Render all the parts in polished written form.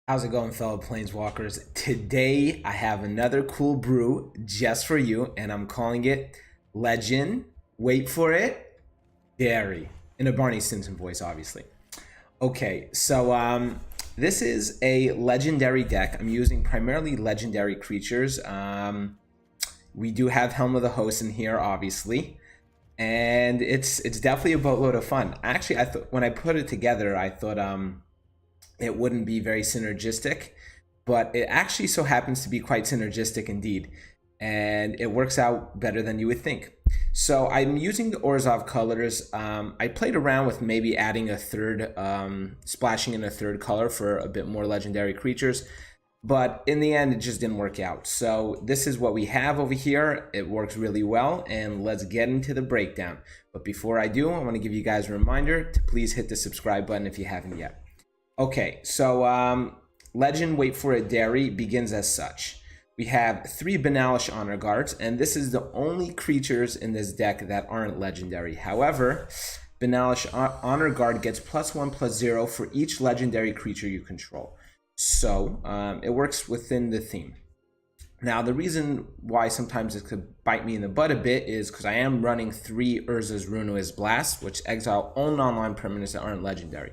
How's it going, fellow Planeswalkers? Today, I have another cool brew just for you, and I'm calling it Legend, wait for it, Dairy, in a Barney Stinson voice, obviously. Okay, so this is a legendary deck. I'm using primarily legendary creatures. We do have Helm of the Host in here, obviously, and it's definitely a boatload of fun. Actually, I thought when I put it together, I thought it wouldn't be very synergistic, but it actually so happens to be quite synergistic indeed, and it works out better than you would think. So I'm using the Orzhov colors. I played around with maybe adding a third, splashing in a third color for a bit more legendary creatures, but in the end it just didn't work out. So this is what we have over here. It works really well, and let's get into the breakdown. But before I do, I want to give you guys a reminder to please hit the subscribe button if you haven't yet. Okay, so Legend Wait For It-Dary begins as such. We have 3 Banalish Honor Guards, and this is the only creatures in this deck that aren't legendary. However, Banalish Honor Guard gets +1/+0 for each legendary creature you control. So it works within the theme. Now, the reason why sometimes it could bite me in the butt a bit is because I am running 3 Urza's Ruinous Blast, which exile all non-land permanents that aren't legendary.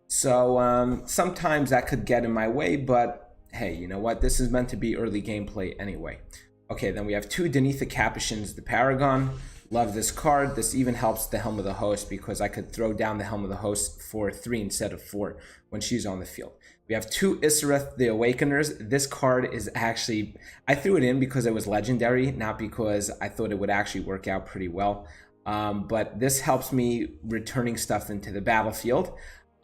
So sometimes that could get in my way, but hey, you know what? This is meant to be early gameplay anyway. Okay, then we have 2 Beneath the Capuchins, the Paragon. Love this card. This even helps the Helm of the Host because I could throw down the Helm of the Host for 3 instead of 4 when she's on the field. We have 2 Isareth The Awakeners. This card is actually, I threw it in because it was legendary, not because I thought it would actually work out pretty well. But this helps me returning stuff into the battlefield.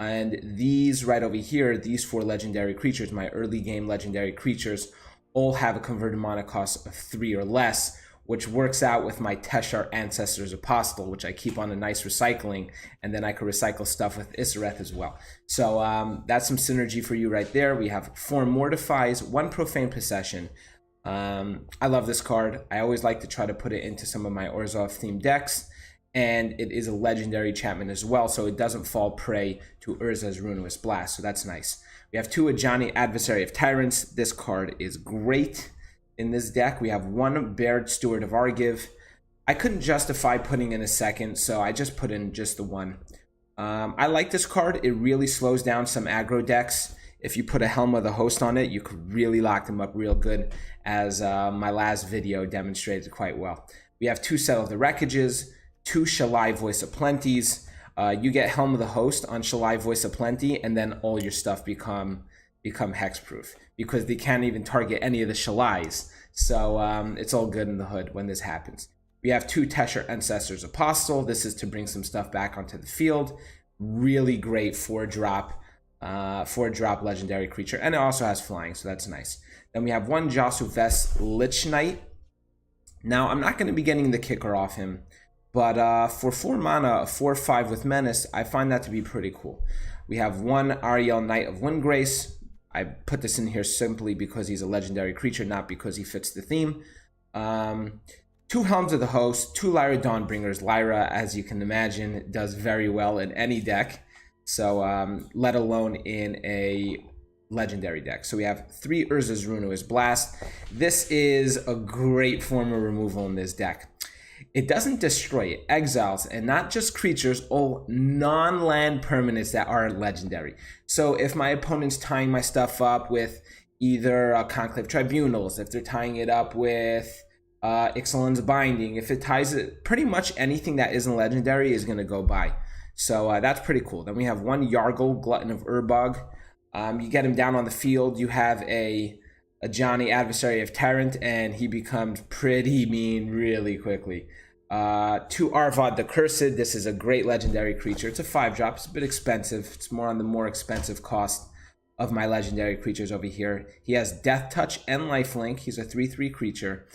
And these right over here, these 4 legendary creatures, my early game legendary creatures, all have a converted mana cost of 3 or less, which works out with my Teshar Ancestor's Apostle, which I keep on a nice recycling, and then I can recycle stuff with Isareth as well. So that's some synergy for you right there. We have 4 Mortifies, 1 Profane Possession. I love this card. I always like to try to put it into some of my Orzhov themed decks. And it is a legendary enchantment as well, so it doesn't fall prey to Urza's Ruinous Blast, so that's nice. We have 2 Ajani, Adversary of Tyrants. This card is great in this deck. We have 1 Baird, Steward of Argive. I couldn't justify putting in a second, so I just put in just the 1. I like this card. It really slows down some aggro decks. If you put a Helm of the Host on it, you could really lock them up real good, as my last video demonstrated quite well. We have 2 Settle the Wreckages, 2 Shalai Voice of Plenties. You get Helm of the Host on Shalai Voice of Plenty, and then all your stuff become hexproof because they can't even target any of the Shalais. So it's all good in the hood when this happens. We have 2 Teshar Ancestor's Apostle. This is to bring some stuff back onto the field. Really great 4-drop legendary creature, and it also has flying, so that's nice. Then we have 1 Josu Vest Lich Knight. Now, I'm not going to be getting the kicker off him, but for 4 mana, a 4/5 with Menace, I find that to be pretty cool. We have 1 Ariel Knight of Windgrace. I put this in here simply because he's a legendary creature, not because he fits the theme. 2 Helms of the Host, 2 Lyra Dawnbringers. Lyra, as you can imagine, does very well in any deck, so let alone in a legendary deck. So we have 3 Urza's Ruinous Blast. This is a great form of removal in this deck. It doesn't destroy, it exiles, and not just creatures, all non-land permanents that are legendary. So if my opponent's tying my stuff up with either Conclave Tribunals, if they're tying it up with Ixalan's Binding, if it ties it, pretty much anything that isn't legendary is going to go by. So that's pretty cool. Then we have 1 Yargle, Glutton of Urbog. You get him down on the field, you have a Johnny, Adversary of Tyrant, and he becomes pretty mean really quickly. 2 Arvad the Cursed. This is a great legendary creature. It's a 5-drop. It's a bit expensive. It's more on the more expensive cost of my legendary creatures over here. He has Death Touch and Lifelink. He's a 3/3 creature.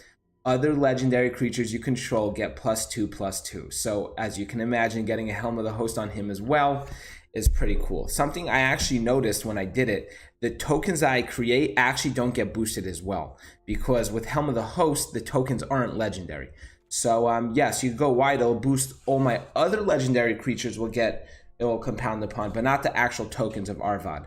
Other legendary creatures you control get +2/+2. So as you can imagine, getting a Helm of the Host on him as well is pretty cool. Something I actually noticed when I did it, the tokens that I create actually don't get boosted as well, because with Helm of the Host, the tokens aren't legendary. So yes, you go wide, it'll boost all my other legendary creatures, it will compound upon, but not the actual tokens of Arvad.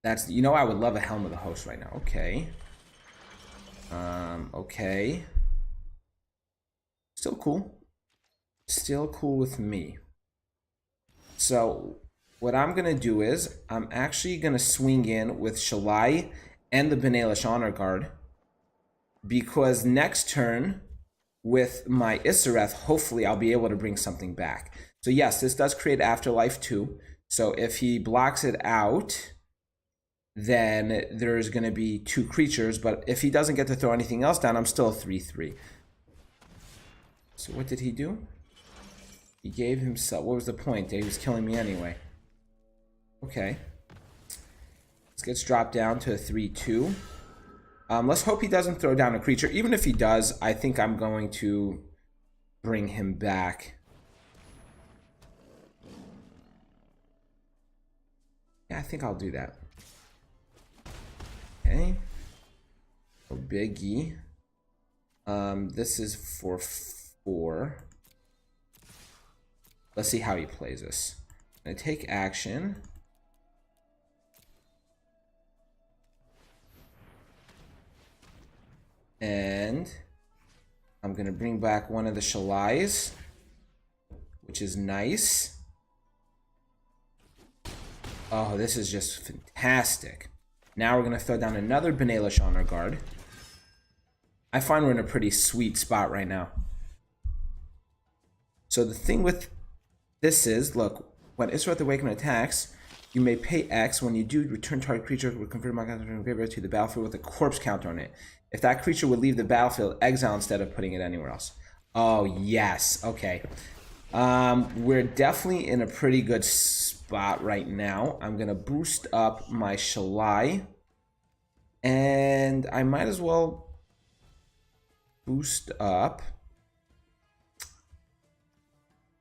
That's, you know, I would love a Helm of the Host right now. Okay. Okay. Still cool. Still cool with me. So what I'm going to do is I'm actually going to swing in with Shalai and the Benalish Honor Guard, because next turn with my Isareth, hopefully I'll be able to bring something back. So yes, this does create Afterlife too. So if he blocks it out, then there's going to be 2 creatures. But if he doesn't get to throw anything else down, I'm still a 3/3. So what did he do? He gave himself... What was the point? He was killing me anyway. Okay. This gets dropped down to a 3/2. Let's hope he doesn't throw down a creature. Even if he does, I think I'm going to bring him back. Yeah, I think I'll do that. Okay. So Biggie. This is for 4. Let's see how he plays this. I'm gonna take action. And I'm gonna bring back one of the Shalais, which is nice. Oh, this is just fantastic. Now we're gonna throw down another Benalish Honor Guard. I find we're in a pretty sweet spot right now. So the thing with this is, look, when Isareth the Awakener attacks, you may pay X. When you do, return target creature with convert my counter from graveyard to the battlefield with a corpse counter on it. If that creature would leave the battlefield, exile instead of putting it anywhere else. Oh, yes. Okay. We're definitely in a pretty good spot right now. I'm going to boost up my Shalai. And I might as well boost up.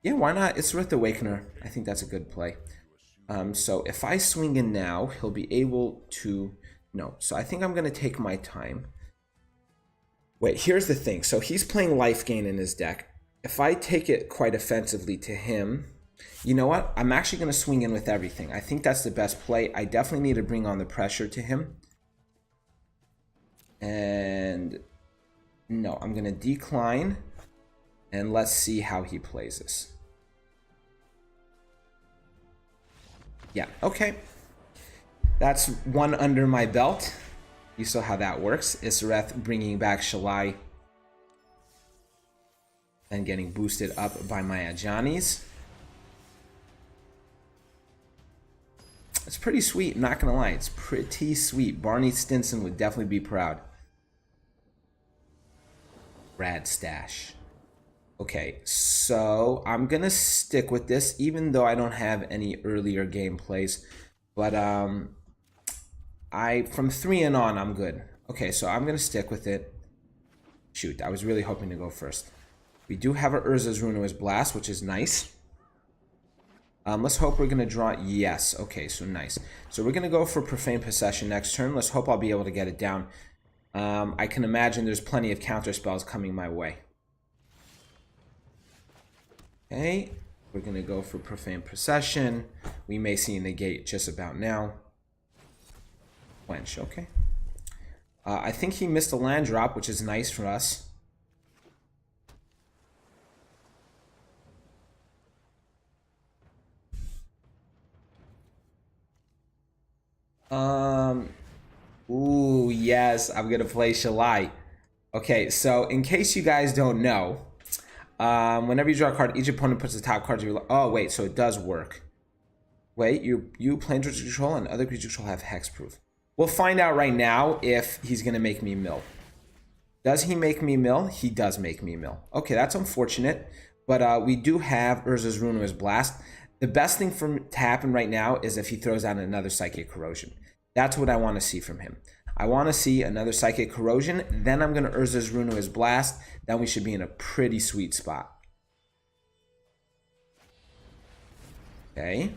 Yeah, why not? Isareth the Awakener. I think that's a good play. So if I swing in now, he'll be able to... No, so I think I'm going to take my time. Wait, here's the thing. So he's playing Life Gain in his deck. If I take it quite offensively to him, you know what? I'm actually going to swing in with everything. I think that's the best play. I definitely need to bring on the pressure to him. And no, I'm going to decline. And let's see how he plays this. Yeah, okay. That's one under my belt. You saw how that works. Isareth bringing back Shalai and getting boosted up by my Ajanis. It's pretty sweet, I'm not gonna lie. It's pretty sweet. Barney Stinson would definitely be proud. Rad stash. Okay, so I'm gonna stick with this, even though I don't have any earlier gameplays. But from 3 and on, I'm good. Okay, so I'm gonna stick with it. Shoot, I was really hoping to go first. We do have our Urza's Ruinous Blast, which is nice. Let's hope we're gonna draw. Yes, okay, so nice. So we're gonna go for Profane Possession next turn. Let's hope I'll be able to get it down. I can imagine there's plenty of counter spells coming my way. Okay, we're gonna go for Profane Possession. We may see negate just about now. Quench, okay. I think he missed a land drop, which is nice for us. Ooh, yes, I'm gonna play Shalai. Okay, so in case you guys don't know, whenever you draw a card, each opponent puts the top card of your... Oh, wait, so it does work. Wait, you planeswalker control and other creature control have hexproof. We'll find out right now if he's going to make me mill. Does he make me mill? He does make me mill. Okay, that's unfortunate, but we do have Urza's Ruinous Blast. The best thing for to happen right now is if he throws out another Psychic Corrosion. That's what I want to see from him. I want to see another Psychic Corrosion, then I'm going to Urza's Ruinous Blast, then we should be in a pretty sweet spot. Okay.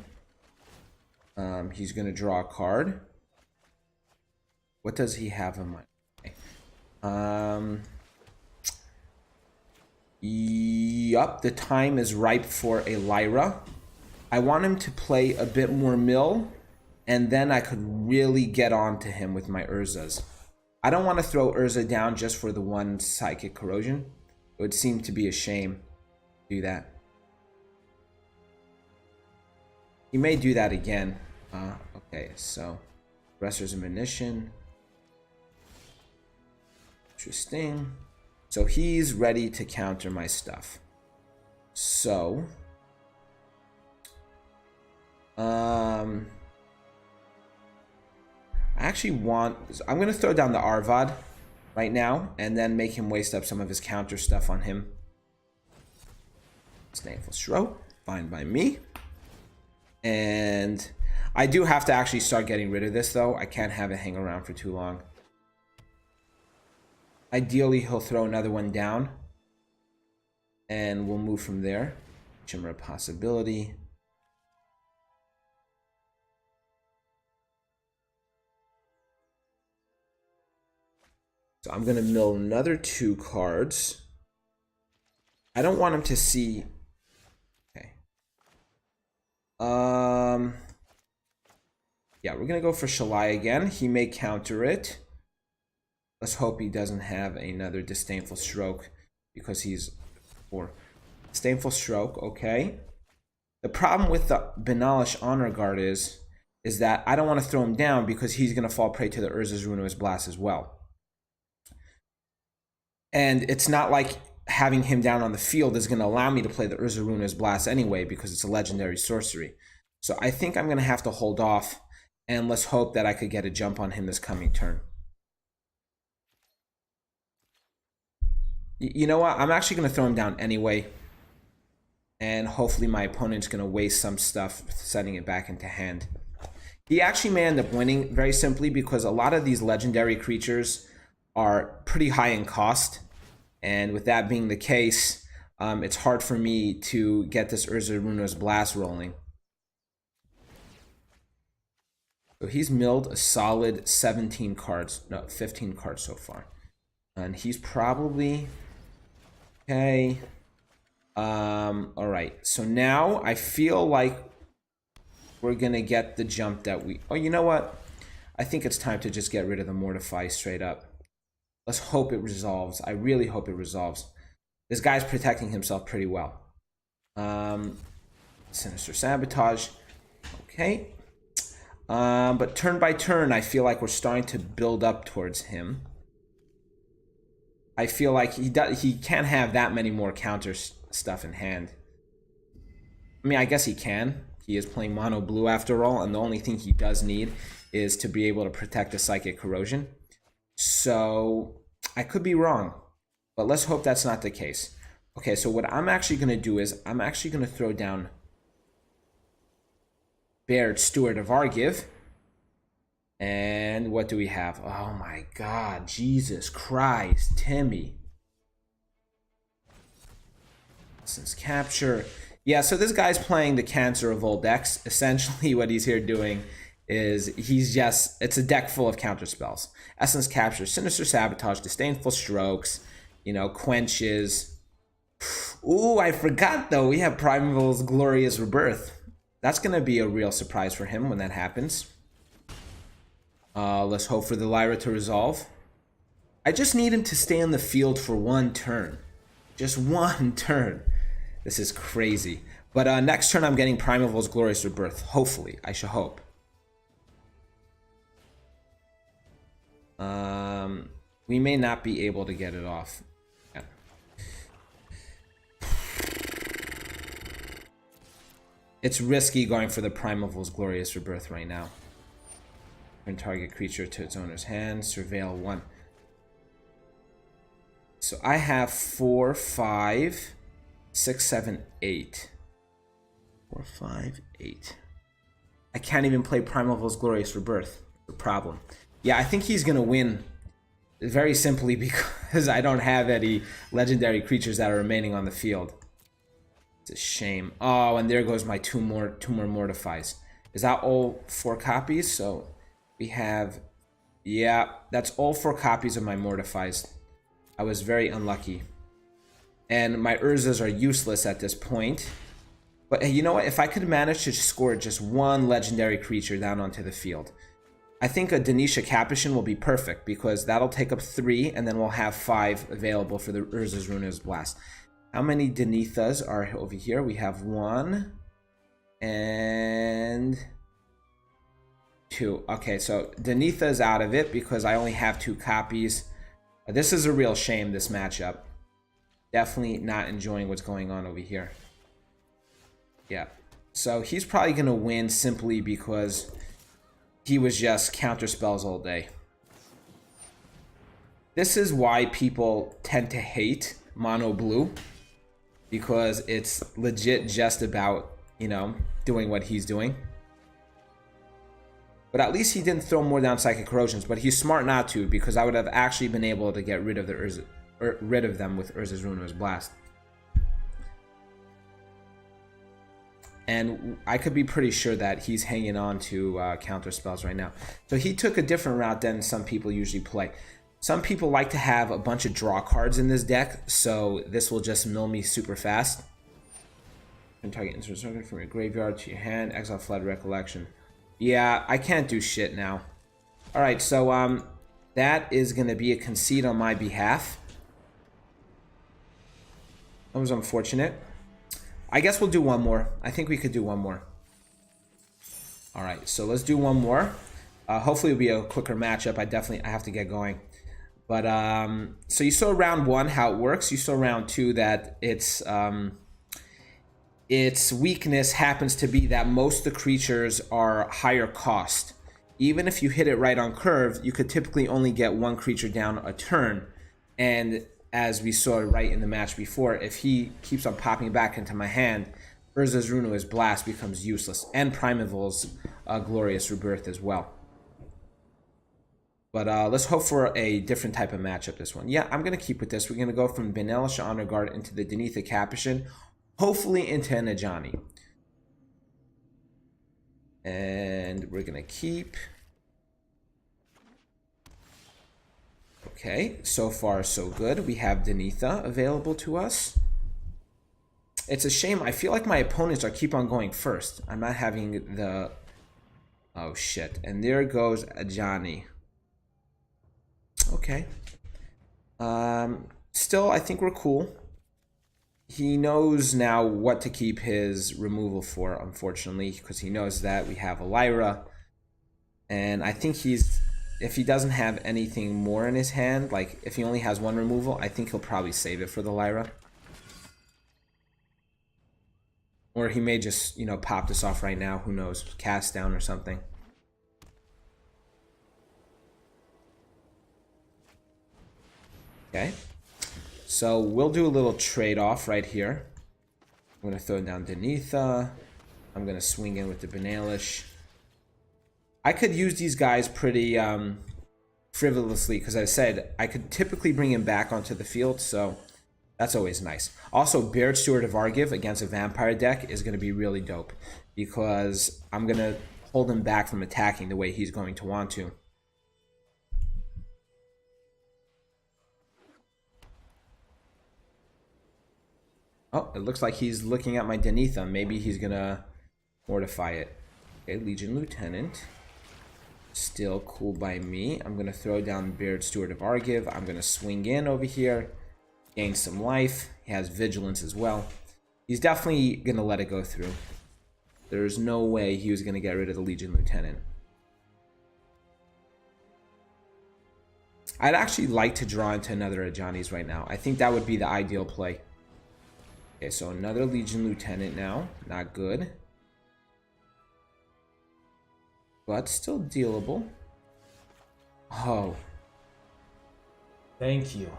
He's going to draw a card. What does he have in mind? Okay. Yup, the time is ripe for a Lyra. I want him to play a bit more mill. and then I could really get on to him with my Urzas. I don't want to throw Urza down just for the one Psychic Corrosion. It would seem to be a shame to do that. He may do that again. Okay, so Aggressors Ammunition. Interesting. So he's ready to counter my stuff. So I actually want, I'm going to throw down the Arvad right now and then make him waste up some of his counter stuff on him. Disdainful Stroke, fine by me. And I do have to actually start getting rid of this though. I can't have it hang around for too long. Ideally, he'll throw another one down and we'll move from there. Chimera Possibility. So I'm going to mill another 2 cards. I don't want him to see. Okay. Yeah, we're going to go for Shalai again. He may counter it. Let's hope he doesn't have another Disdainful Stroke because he's for Disdainful Stroke. Okay. The problem with the Benalish Honor Guard is that I don't want to throw him down because he's going to fall prey to the Urza's Ruinous Blast as well. And it's not like having him down on the field is going to allow me to play the Urza Ruinous Blast anyway because it's a legendary sorcery. So I think I'm going to have to hold off and let's hope that I could get a jump on him this coming turn. You know what? I'm actually going to throw him down anyway. And hopefully my opponent's going to waste some stuff sending it back into hand. He actually may end up winning very simply because a lot of these legendary creatures are pretty high in cost. And with that being the case, it's hard for me to get this Urza Ruinous Blast rolling. So he's milled a solid 17 cards, no, 15 cards so far. And he's probably, okay. All right, so now I feel like we're gonna get the jump that we, oh, you know what? I think it's time to just get rid of the Mortify straight up. Let's hope it resolves. I really hope it resolves. This guy's protecting himself pretty well. Sinister Sabotage. Okay. But turn by turn, I feel like we're starting to build up towards him. I feel like he can't have that many more counter stuff in hand. I mean, I guess he can. He is playing mono blue after all, and the only thing he does need is to be able to protect the Psychic Corrosion. So I could be wrong, but let's hope that's not the case. Okay, so what I'm actually going to do is I'm actually going to throw down Baird, Steward of Argive. And what do we have? Oh my God, Jesus Christ, Timmy. Since Capture. Yeah, so this guy's playing the Cancer of Old decks. Essentially what he's here doing is it's a deck full of counter spells. Essence Capture, Sinister Sabotage, Disdainful Strokes, Quenches. Ooh, I forgot though, we have Primevals Glorious Rebirth. That's gonna be a real surprise for him when that happens. Let's hope for the Lyra to resolve. I just need him to stay on the field for one turn. Just one turn. This is crazy. But next turn I'm getting Primevals Glorious Rebirth. Hopefully, I should hope. We may not be able to get it off. Yeah. It's risky going for the Primevals Glorious Rebirth right now. Turn target creature to its owner's hand. Surveil 1. So I have 4, 5, 6, 7, 8. 4, 5, 8. I can't even play Primevals Glorious Rebirth. The problem. Yeah, I think he's gonna win very simply because I don't have any legendary creatures that are remaining on the field. It's a shame. Oh, and there goes my two more Mortifies. Is that all 4 copies? So we have, yeah, that's all 4 copies of my Mortifies. I was very unlucky. And my Urzas are useless at this point. But you know what? If I could manage to score just one legendary creature down onto the field, I think a Denisha Capuchin will be perfect because that'll take up 3, and then we'll have 5 available for the Urza's Ruinous Blast. How many Denithas are over here? We have 1 and 2. Okay, so Denitha's out of it because I only have 2 copies. This is a real shame, this matchup. Definitely not enjoying what's going on over here. Yeah, so he's probably going to win simply because he was just counter spells all day. This is why people tend to hate mono blue, because it's legit just about, you know, doing what he's doing. But at least he didn't throw more down Psychic Corrosions, but he's smart not to, because I would have actually been able to get rid of the Urza, or rid of them with Urza's Ruinous Blast. And I could be pretty sure that he's hanging on to counter spells right now. So he took a different route than some people usually play. Some people like to have a bunch of draw cards in this deck, so this will just mill me super fast. And target insert target from your graveyard to your hand, exile Flood Recollection. Yeah, I can't do shit now. Alright, so that is going to be a concede on my behalf. That was unfortunate. I guess we'll do one more. I think we could do one more. Alright, so let's do one more. Hopefully it'll be a quicker matchup. I have to get going. But, so you saw round 1 how it works. You saw round 2 that its weakness happens to be that most of the creatures are higher cost. Even if you hit it right on curve, you could typically only get 1 creature down a turn. And as we saw right in the match before, if he keeps on popping back into my hand, Urza's Ruinous Blast becomes useless, and Primevals Glorious Rebirth as well. But let's hope for a different type of matchup this one. Yeah, I'm going to keep with this. We're going to go from Benelish Honor Guard into the Denitha Capuchin, hopefully into an Ajani. And we're going to keep. Okay, so far so good. We have Denitha available to us. It's a shame. I feel like my opponents are keep on going first. I'm not having the... Oh, shit. And there goes Ajani. Okay. Still, I think we're cool. He knows now what to keep his removal for, unfortunately, because he knows that we have a Lyra. And I think he's... If he doesn't have anything more in his hand, like if he only has 1 removal, I think he'll probably save it for the Lyra. Or he may just, you know, pop this off right now. Who knows? Cast down or something. Okay. So we'll do a little trade-off right here. I'm going to throw down Denitha. I'm going to swing in with the Benelish. I could use these guys pretty frivolously, because I said I could typically bring him back onto the field, so that's always nice. Also, Baird Steward of Argive against a Vampire deck is going to be really dope, because I'm going to hold him back from attacking the way he's going to want to. Oh, it looks like he's looking at my Denitha. Maybe he's going to mortify it. Okay, Legion Lieutenant. Still cool by me. I'm going to throw down Baird Steward of Argive. I'm going to swing in over here. Gain some life. He has Vigilance as well. He's definitely going to let it go through. There's no way he was going to get rid of the Legion Lieutenant. I'd actually like to draw into another Ajani's right now. I think that would be the ideal play. Okay, so another Legion Lieutenant now. Not good. But still dealable. Oh. Thank you.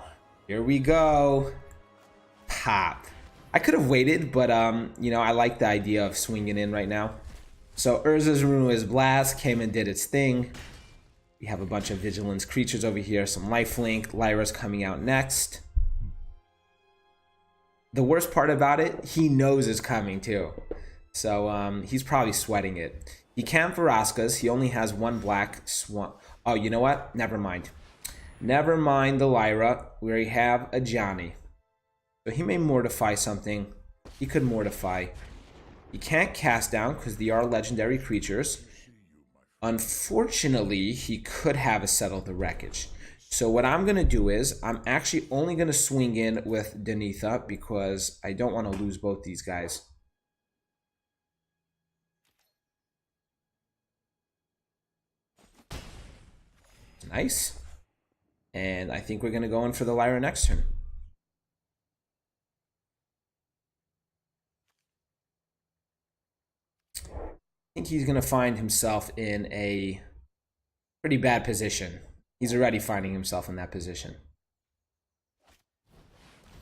Here we go. Pop. I could have waited, but, you know, I like the idea of swinging in right now. So Urza's Ruinous Blast came and did its thing. We have a bunch of Vigilance creatures over here. Some lifelink. Lyra's coming out next. The worst part about it, he knows it's coming too. So he's probably sweating it. He can't Veraskas. He only has 1 black swan. Oh, you know what? Never mind. Never mind the Lyra. We have a Johnny. So he may mortify something. He could mortify. He can't cast down because they are legendary creatures. Unfortunately, he could have a Settle the Wreckage. So what I'm going to do is I'm actually only going to swing in with Denitha because I don't want to lose both these guys. Nice. And I think we're going to go in for the Lyra next turn. I think he's going to find himself in a pretty bad position. He's already finding himself in that position.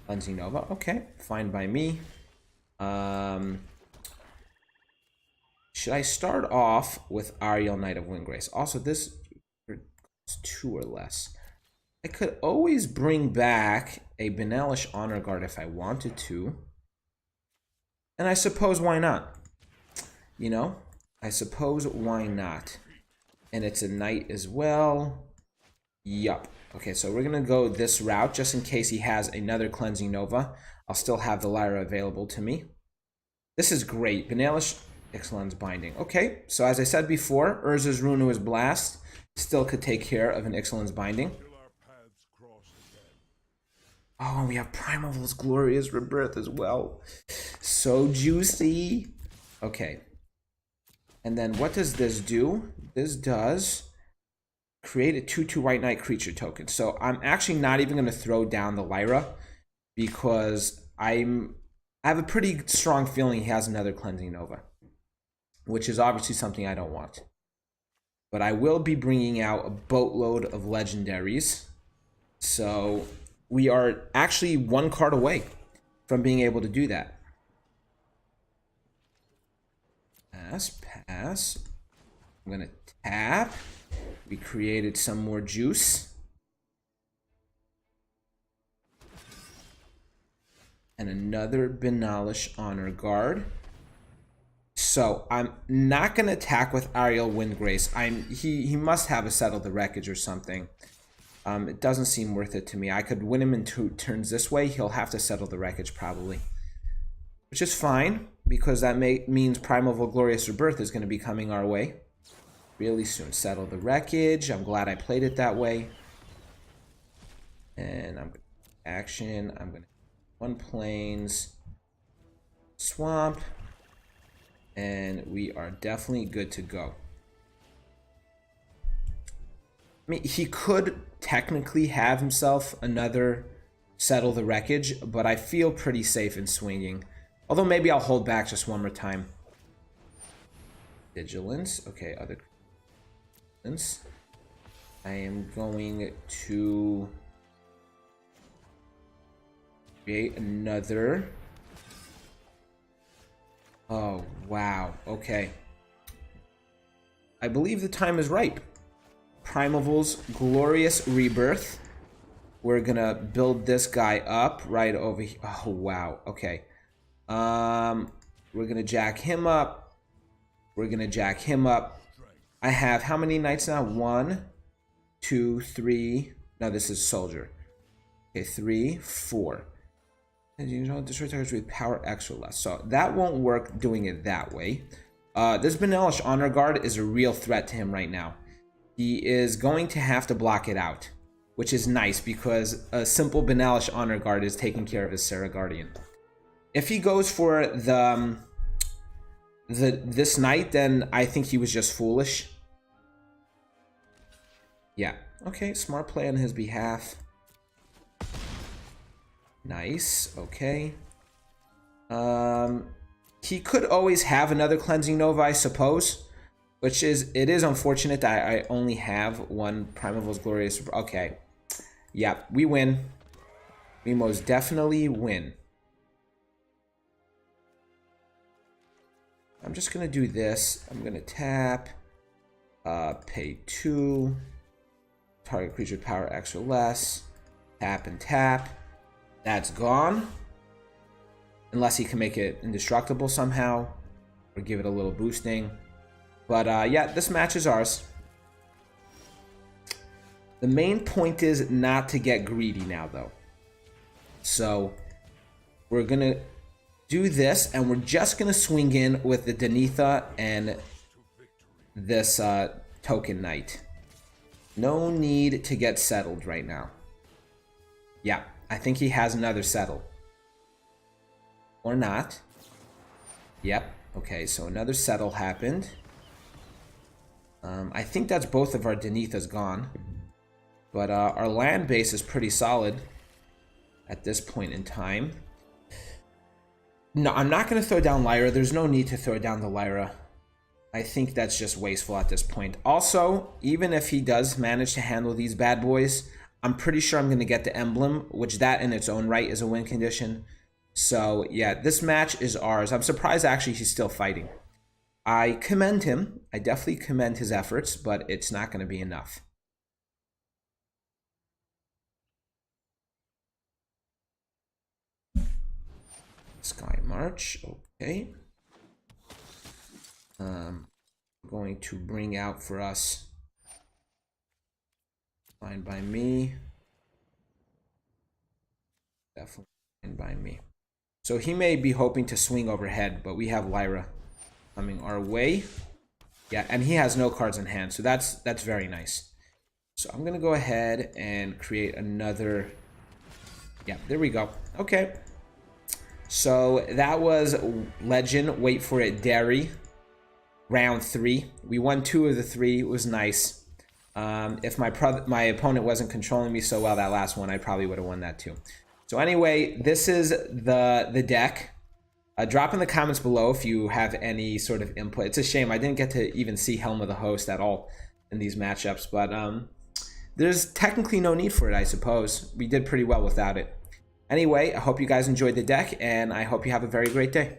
Cleansing Nova. Okay, fine by me. Should I start off with Ariel, Knight of Windgrace? Also, this is 2 or less. I could always bring back a Benalish Honor Guard if I wanted to. And I suppose why not? You know? I suppose why not? And it's a knight as well. Yup. Okay, so we're going to go this route just in case he has another Cleansing Nova. I'll still have the Lyra available to me. This is great. Benalish Ixalan's Binding. Okay, so as I said before, Urza's Ruinous Blast still could take care of an Ixalan's Binding. Oh, and we have Primevals Glorious Rebirth as well. So juicy. Okay. And then what does this do? This does create a 2/2 White Knight creature token. So I'm actually not even going to throw down the Lyra because I have a pretty strong feeling he has another Cleansing Nova, which is obviously something I don't want. But I will be bringing out a boatload of legendaries. So we are actually 1 card away from being able to do that. Pass. I'm going to tap. We created some more juice. And another Benalish Honor Guard. So I'm not going to attack with Ariel Windgrace. He must have a Settle the Wreckage or something. It doesn't seem worth it to me. I could win him in 2 turns this way. He'll have to Settle the Wreckage probably. Which is fine, because that means Primevals Glorious Rebirth is going to be coming our way really soon. Settle the Wreckage. I'm glad I played it that way. And I'm going to action. I'm going to 1 plains. Swamp. And we are definitely good to go. I mean, he could technically have himself another Settle the Wreckage, but I feel pretty safe in swinging. Although maybe I'll hold back just 1 more time. Vigilance. Okay, other vigilance. I am going to create another. Oh, wow. Okay. I believe the time is ripe. Primevals Glorious Rebirth. We're gonna build this guy up right over here. Oh, wow. Okay. We're gonna jack him up. We're gonna jack him up. I have how many knights now? 1, 2, 3. No, this is soldier. Okay, 3, 4. And you know, destroy targets with power X or less. So that won't work doing it that way. This Benalish Honor Guard is a real threat to him right now. He is going to have to block it out, which is nice because a simple Benalish Honor Guard is taking care of his Serra Guardian. If he goes for this knight, then I think he was just foolish. Yeah. Okay, smart play on his behalf. Nice. Okay. He could always have another Cleansing Nova, I suppose. It is unfortunate that I only have 1 Primevals Glorious. Okay. Yeah, we win. We most definitely win. I'm just going to do this. I'm going to tap. Pay 2. Target creature power X or less. Tap and tap. That's gone. Unless he can make it indestructible somehow. Or give it a little boosting. But yeah, this match is ours. The main point is not to get greedy now, though. So we're going to do this, and we're just gonna swing in with the Denitha and this Token Knight. No need to get settled right now. Yeah, I think he has another settle. Or not. Yep. Okay, so another settle happened. I think that's both of our Denithas gone. But our land base is pretty solid at this point in time. No, I'm not going to throw down Lyra. There's no need to throw down the Lyra. I think that's just wasteful at this point. Also, even if he does manage to handle these bad boys, I'm pretty sure I'm going to get the emblem, which that in its own right is a win condition. So, yeah, this match is ours. I'm surprised, actually, he's still fighting. I commend him. I definitely commend his efforts, but it's not going to be enough. Sky March, okay. Going to bring out for us. Fine by me. Definitely fine by me. So he may be hoping to swing overhead, but we have Lyra coming our way. Yeah, and he has no cards in hand, so that's very nice. So I'm gonna go ahead and create another. Yeah, there we go. Okay. So that was Legen-Wait For It-Dary, round 3. We won 2 of the 3. It was nice. If my opponent wasn't controlling me so well that last one, I probably would have won that too. So anyway, this is the deck. Drop in the comments below if you have any sort of input. It's a shame I didn't get to even see Helm of the Host at all in these matchups, but there's technically no need for it, I suppose. We did pretty well without it. Anyway, I hope you guys enjoyed the deck, and I hope you have a very great day.